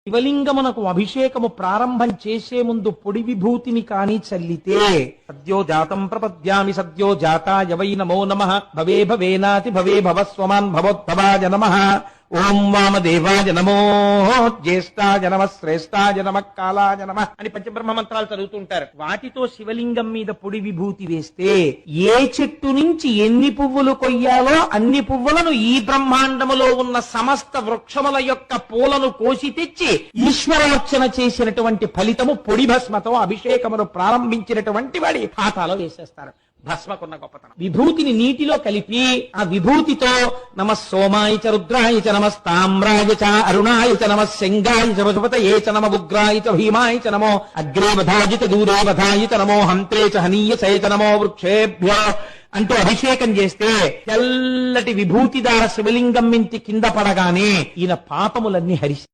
శివలింగమునకు అభిషేకము ప్రారంభం చేసే ముందు పొడి విభూతిని కాని చల్లితే సద్యో జాతం ప్రపద్యామి సద్యో జాతాయ వై నమో నమః భవే భవేనాతి భవే భవస్వమాన్ భవోద్భవాయ నమః ఓం వామదేవాయ నమో జ్యేష్ఠాయ నమః శ్రేష్ఠాయ నమః కాలాయ నమః అని పంచబ్రహ్మ మంత్రాలు చదువుతుంటారు. వాటితో శివలింగం మీద పొడి విభూతి వేస్తే ఏ చెట్టు నుంచి ఎన్ని పువ్వులు కొయ్యాలో అన్ని పువ్వులను ఈ బ్రహ్మాండములో ఉన్న సమస్త వృక్షముల యొక్క పూలను కోసి తెచ్చి ఈశ్వరార్చన చేసినటువంటి ఫలితము పొడి భస్మతో అభిషేకమును ప్రారంభించినటువంటి వాడి ఖాతాలో వేసేస్తారు. భస్మకున్న గొప్పతనం. విభూతిని నీటిలో కలిపి ఆ విభూతితో నమ సోమాయ చ రుద్రాయ చ నమస్తామ్రాయ చ అరుణాయ చ నమ శంగాయ చ వసుపతయే చ నమ ఉగ్రాయ చ భీమాయ చ నమో అగ్రే వధాయ చ దూరే వధాయ చ నమో హంత్రే చ హనీయసే చ నమో వృక్షేభ్యో అంటూ అభిషేకం చేస్తే తెల్లటి విభూతిదార శివలింగం మించి కింద పడగానే ఈయన పాపములన్నీ హరిస్తాయి.